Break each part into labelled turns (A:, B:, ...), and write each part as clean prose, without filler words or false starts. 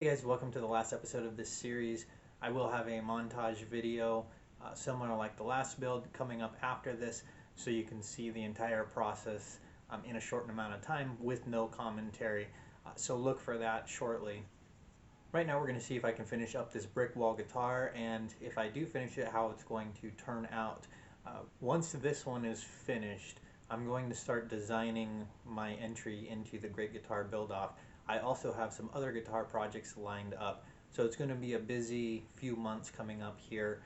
A: Hey guys, welcome to the last episode of this series. I will have a montage video similar like the last build coming up after this so you can see the entire process in a short amount of time with no commentary. So look for that shortly. Right now we're going to see if I can finish up this brick wall guitar, and if I do finish it, how it's going to turn out. Once this one is finished, I'm going to start designing my entry into the Great Guitar Build-Off. I also have some other guitar projects lined up, so it's going to be a busy few months coming up here.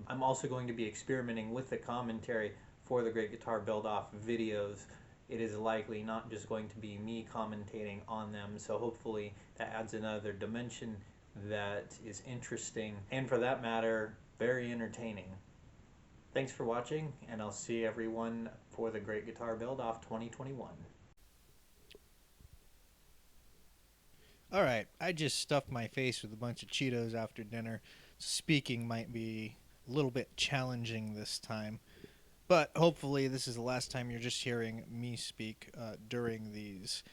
A: I'm also going to be experimenting with the commentary for the Great Guitar Build-Off videos. It is likely not just going to be me commentating on them, so hopefully that adds another dimension that is interesting and, for that matter, very entertaining. Thanks for watching, and I'll see everyone for the Great Guitar Build-Off 2021.
B: Alright, I just stuffed my face with a bunch of Cheetos after dinner. Speaking might be a little bit challenging this time, but hopefully this is the last time you're just hearing me speak during these.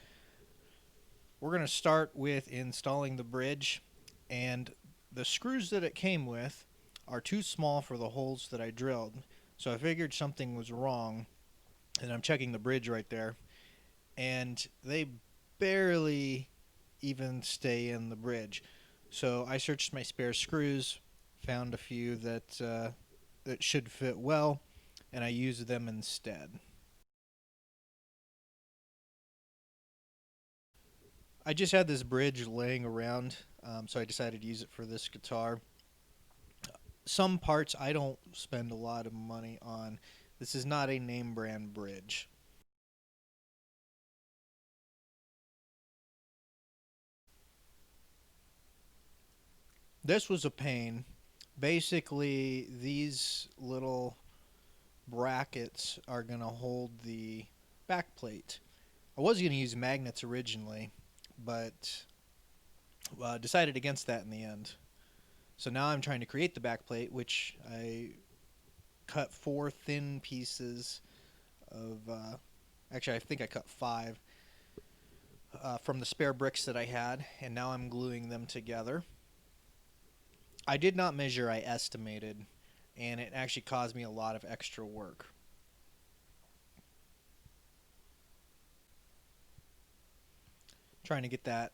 B: We're going to start with installing the bridge, and the screws that it came with are too small for the holes that I drilled, so I figured something was wrong, and I'm checking the bridge right there, and they barely even stay in the bridge. So I searched my spare screws, found a few that should fit well, and I used them instead. I just had this bridge laying around, so I decided to use it for this guitar. Some parts I don't spend a lot of money on. This is not a name brand bridge. This was a pain. Basically, these little brackets are going to hold the back plate. I was going to use magnets originally, but decided against that in the end. So now I'm trying to create the back plate, which I cut 4 thin pieces of. Actually, I think I cut 5 from the spare bricks that I had, and now I'm gluing them together. I did not measure, I estimated, and it actually caused me a lot of extra work. Trying to get that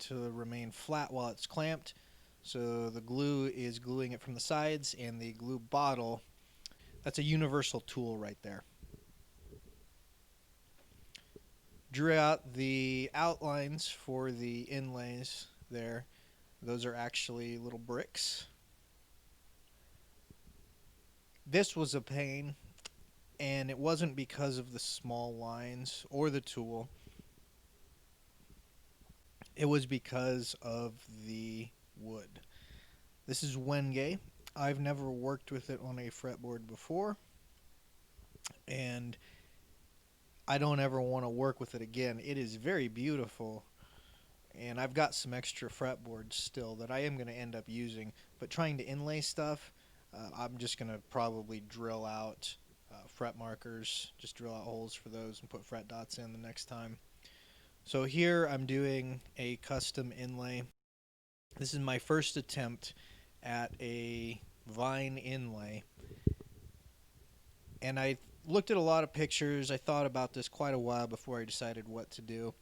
B: to remain flat while it's clamped. So the glue is gluing it from the sides, and the glue bottle, that's a universal tool right there. Drew out the outlines for the inlays there. Those are actually little bricks. This was a pain, and it wasn't because of the small lines or the tool. It was because of the wood. This is Wenge. I've never worked with it on a fretboard before, and I don't ever want to work with it again. It is very beautiful, and I've got some extra fretboards still that I am going to end up using. But trying to inlay stuff, I'm just going to probably drill out fret markers, just drill out holes for those and put fret dots in the next time. So here I'm doing a custom inlay. This is my first attempt at a vine inlay, and I looked at a lot of pictures. I thought about this quite a while before I decided what to do,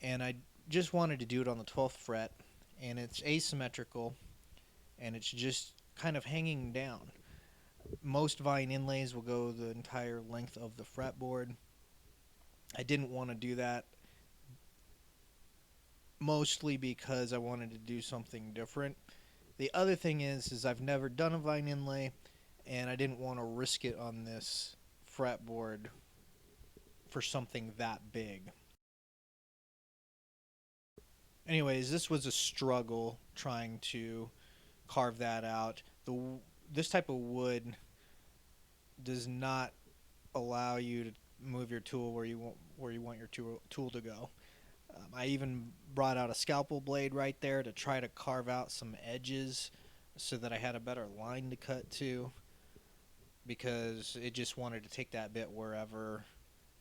B: and I just wanted to do it on the 12th fret, and it's asymmetrical, and it's just kind of hanging down. Most vine inlays will go the entire length of the fretboard. I didn't want to do that, mostly because I wanted to do something different. The other thing is I've never done a vine inlay, and I didn't want to risk it on this fretboard for something that big. Anyways, this was a struggle trying to carve that out. This type of wood does not allow you to move your tool where you want your tool to go. I even brought out a scalpel blade right there to try to carve out some edges so that I had a better line to cut to, because it just wanted to take that bit wherever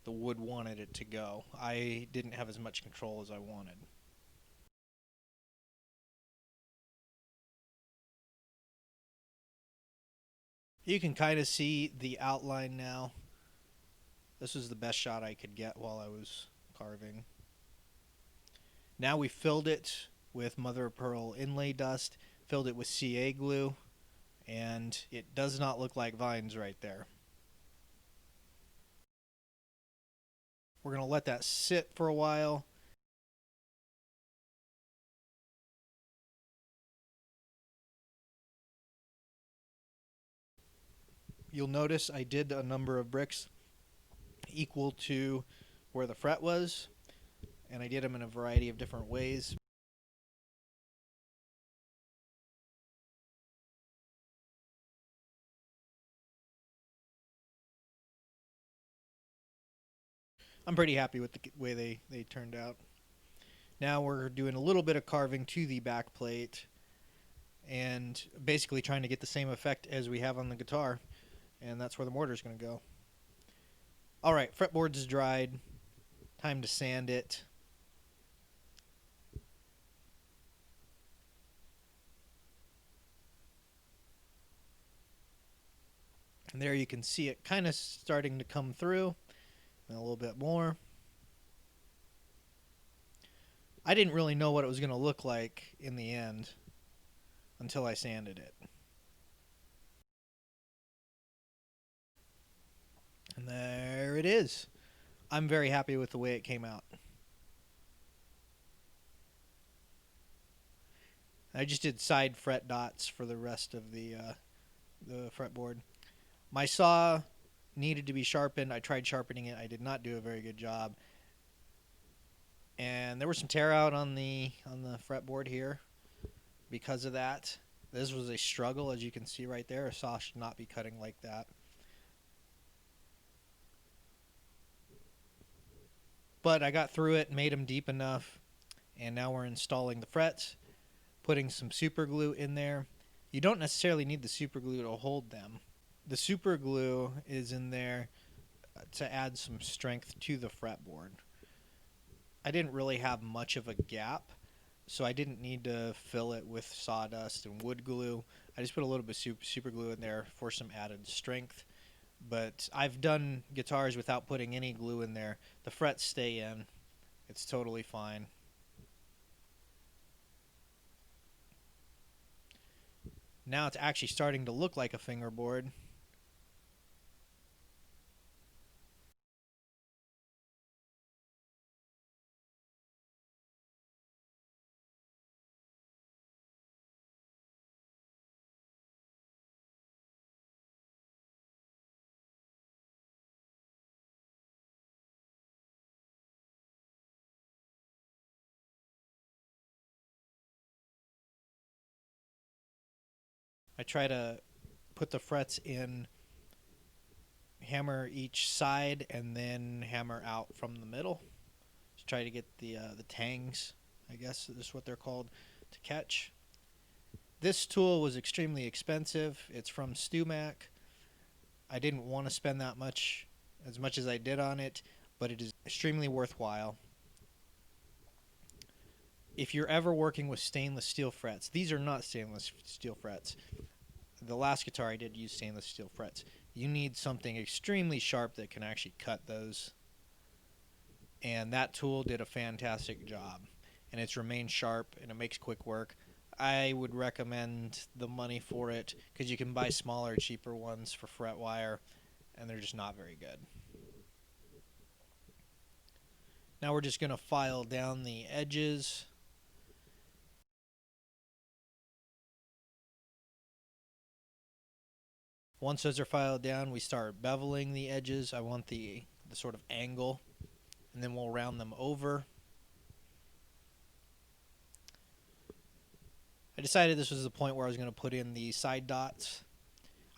B: the wood wanted it to go. I didn't have as much control as I wanted. You can kind of see the outline now. This was the best shot I could get while I was carving. Now we filled it with mother of pearl inlay dust, filled it with CA glue, and it does not look like vines right there. We're going to let that sit for a while. You'll notice I did a number of bricks equal to where the fret was, and I did them in a variety of different ways. I'm pretty happy with the way they turned out. Now we're doing a little bit of carving to the back plate and basically trying to get the same effect as we have on the guitar, and that's where the mortar is going to go. Alright, fretboard is dried. Time to sand it. And there you can see it kind of starting to come through. And a little bit more. I didn't really know what it was going to look like in the end until I sanded it. And there it is. I'm very happy with the way it came out. I just did side fret dots for the rest of the fretboard. My saw needed to be sharpened. I tried sharpening it. I did not do a very good job. And there was some tear out on the fretboard here because of that. This was a struggle, as you can see right there. A saw should not be cutting like that. But I got through it, made them deep enough, and now we're installing the frets, putting some super glue in there. You don't necessarily need the super glue to hold them. The super glue is in there to add some strength to the fretboard. I didn't really have much of a gap, so I didn't need to fill it with sawdust and wood glue. I just put a little bit of super glue in there for some added strength. But I've done guitars without putting any glue in there. The frets stay in. It's totally fine. Now it's actually starting to look like a fingerboard. I try to put the frets in, hammer each side, and then hammer out from the middle. Just try to get the tangs, I guess is what they're called, to catch. This tool was extremely expensive. It's from StewMac. I didn't want to spend that much, as much as I did on it, but it is extremely worthwhile. If you're ever working with stainless steel frets, these are not stainless steel frets. The last guitar I did use stainless steel frets. You need something extremely sharp that can actually cut those. And that tool did a fantastic job. And it's remained sharp and it makes quick work. I would recommend the money for it because you can buy smaller, cheaper ones for fret wire, and they're just not very good. Now we're just going to file down the edges. Once those are filed down, we start beveling the edges. I want the sort of angle, and then we'll round them over. I decided this was the point where I was going to put in the side dots.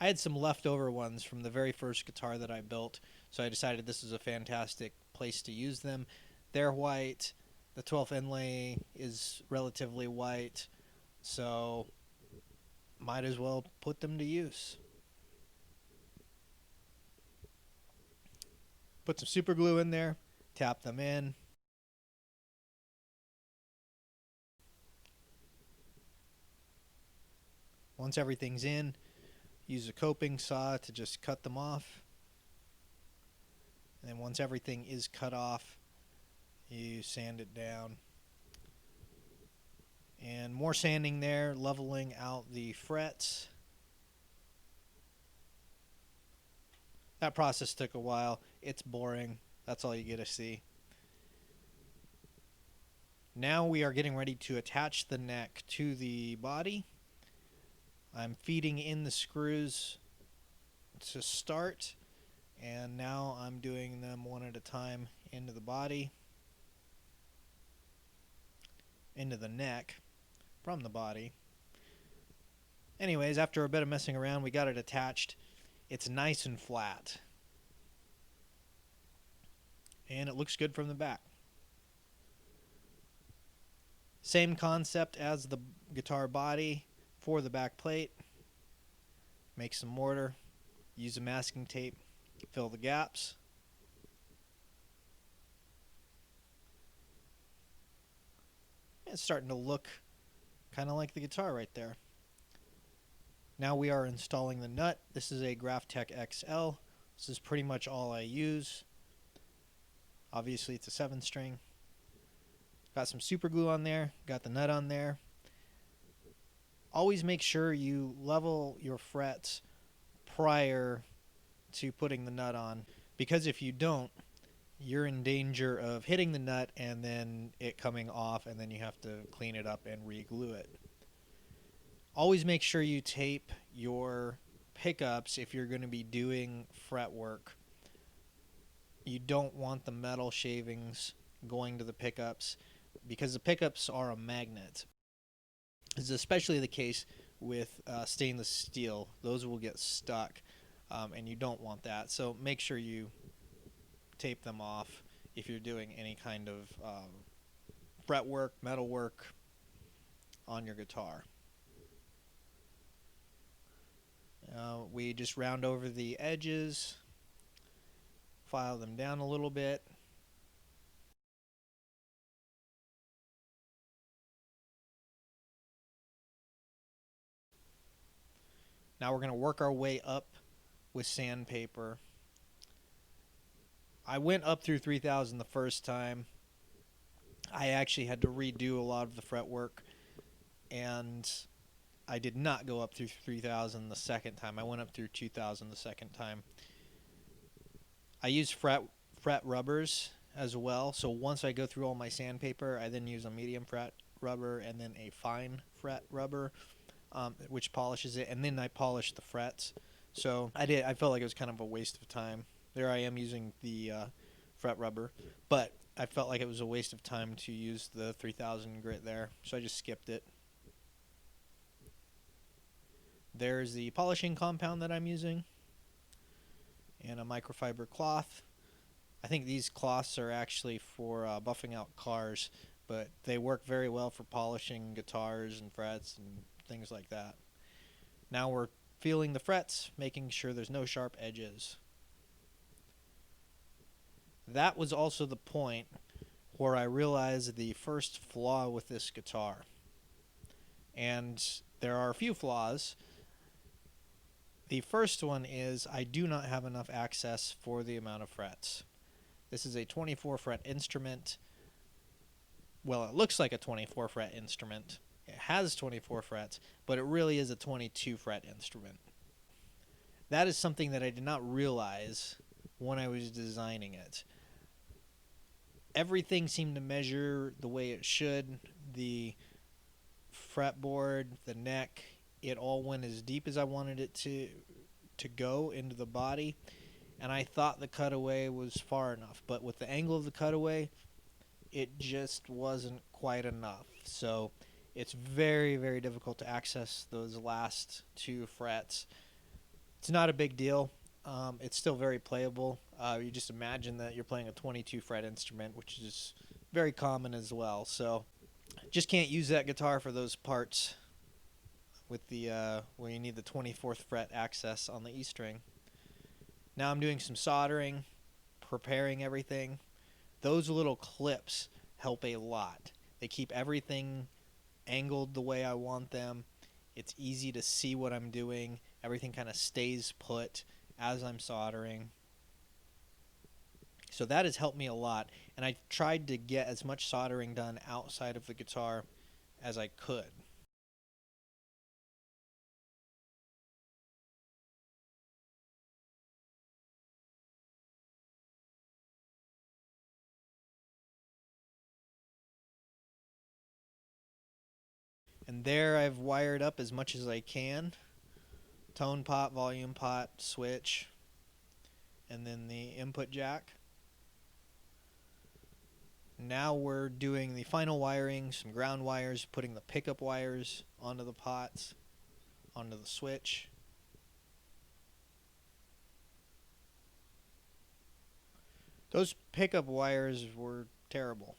B: I had some leftover ones from the very first guitar that I built, so I decided this is a fantastic place to use them. They're white. The 12th inlay is relatively white, so might as well put them to use. Put some super glue in there, tap them in. Once everything's in, use a coping saw to just cut them off. And then once everything is cut off, you sand it down. And more sanding there, leveling out the frets. That process took a while. It's boring. That's all you get to see. Now we are getting ready to attach the neck to the body. I'm feeding in the screws to start, and now I'm doing them one at a time into the body, into the neck from the body. Anyways, after a bit of messing around, we got it attached. It's nice and flat, and it looks good from the back. Same concept as the guitar body for the back plate. Make some mortar, use a masking tape, fill the gaps. It's starting to look kind of like the guitar right there. Now we are installing the nut. This is a Graphtec XL. This is pretty much all I use. Obviously it's a 7-string. Got some super glue on there, got the nut on there. Always make sure you level your frets prior to putting the nut on, because if you don't, you're in danger of hitting the nut and then it coming off, and then you have to clean it up and re-glue it. Always make sure you tape your pickups if you're going to be doing fret work. You don't want the metal shavings going to the pickups, because the pickups are a magnet. This is especially the case with stainless steel. Those will get stuck, and you don't want that. So make sure you tape them off if you're doing any kind of fret work, metal work on your guitar. We just round over the edges, file them down a little bit. Now we're going to work our way up with sandpaper. I went up through 3000 the first time. I actually had to redo a lot of the fretwork, and I did not go up through 3000 the second time. I went up through 2000 the second time. I use fret rubbers as well, so once I go through all my sandpaper, I then use a medium fret rubber and then a fine fret rubber, which polishes it, and then I polish the frets. So I felt like it was kind of a waste of time. There I am using the fret rubber, but I felt like it was a waste of time to use the 3000 grit there, so I just skipped it. There's the polishing compound that I'm using, and a microfiber cloth. I think these cloths are actually for buffing out cars, but they work very well for polishing guitars and frets and things like that. Now we're feeling the frets, making sure there's no sharp edges. That was also the point where I realized the first flaw with this guitar. And there are a few flaws. The first one is I do not have enough access for the amount of frets. This is a 24 fret instrument. Well, it looks like a 24 fret instrument. It has 24 frets, but it really is a 22 fret instrument. That is something that I did not realize when I was designing it. Everything seemed to measure the way it should. The fretboard, the neck, it all went as deep as I wanted it to go into the body, and I thought the cutaway was far enough, but with the angle of the cutaway, it just wasn't quite enough. So it's very, very difficult to access those last two frets. It's not a big deal. It's still very playable. You just imagine that you're playing a 22 fret instrument, which is very common as well. So just can't use that guitar for those parts with the where you need the 24th fret access on the E string. Now I'm doing some soldering, preparing everything. Those little clips help a lot. They keep everything angled the way I want them. It's easy to see what I'm doing. Everything kind of stays put as I'm soldering. So that has helped me a lot, and I tried to get as much soldering done outside of the guitar as I could. And there I've wired up as much as I can. Tone pot, volume pot, switch, and then the input jack. Now we're doing the final wiring, some ground wires, putting the pickup wires onto the pots, onto the switch. Those pickup wires were terrible.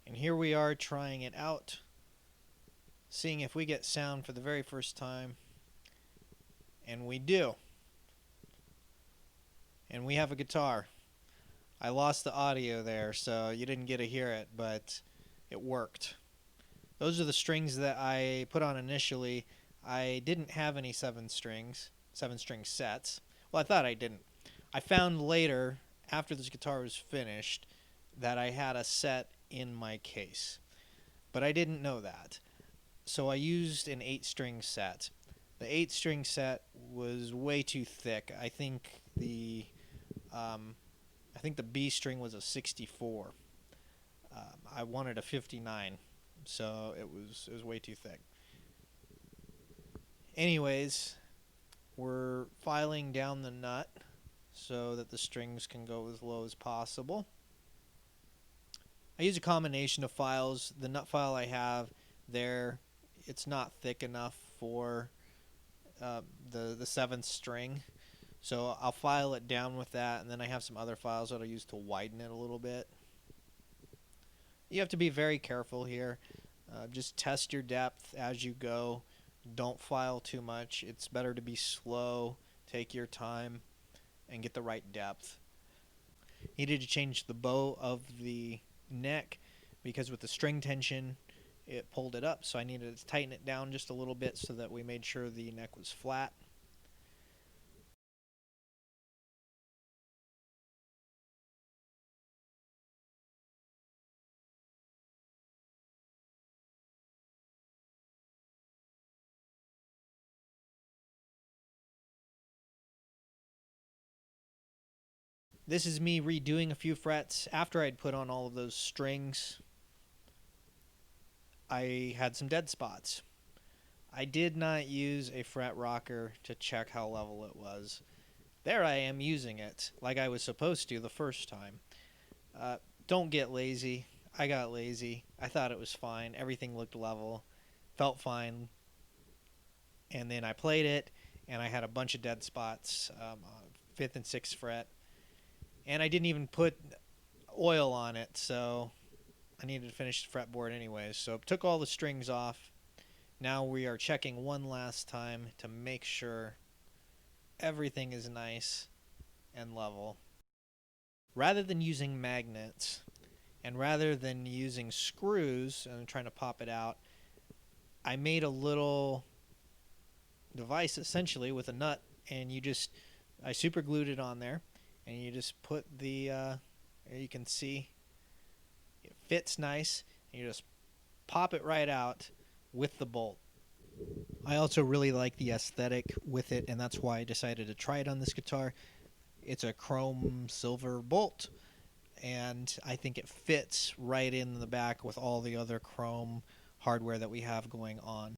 B: And here we are trying it out, seeing if we get sound for the very first time. And we do. And we have a guitar. I lost the audio there, so you didn't get to hear it, but it worked. Those are the strings that I put on initially. I didn't have any 7-string sets. Well, I thought I didn't. I found later, after this guitar was finished, that I had a set in my case. But I didn't know that. So I used an 8-string set. The 8-string set was way too thick. I think the B string was a 64. I wanted a 59, so it was way too thick. Anyways, we're filing down the nut so that the strings can go as low as possible. I use a combination of files. The nut file I have there, it's not thick enough for the 7th string. So I'll file it down with that, and then I have some other files that I'll use to widen it a little bit. You have to be very careful here. Just test your depth as you go. Don't file too much. It's better to be slow, take your time, and get the right depth. Needed to change the bow of the neck because with the string tension it pulled it up, so I needed to tighten it down just a little bit so that we made sure the neck was flat. This is me redoing a few frets after I'd put on all of those strings. I had some dead spots. I did not use a fret rocker to check how level it was. There I am using it like I was supposed to the first time. Don't get lazy. I got lazy. I thought it was fine. Everything looked level. Felt fine. And then I played it, and I had a bunch of dead spots on 5th and 6th fret. And I didn't even put oil on it, so I needed to finish the fretboard anyways. So took all the strings off. Now we are checking one last time to make sure everything is nice and level. Rather than using magnets, and rather than using screws and trying to pop it out, I made a little device essentially with a nut, and I super glued it on there, and you just put there you can see it fits nice, and you just pop it right out with the bolt. I also really like the aesthetic with it, and that's why I decided to try it on this guitar. It's a chrome silver bolt, and I think it fits right in the back with all the other chrome hardware that we have going on.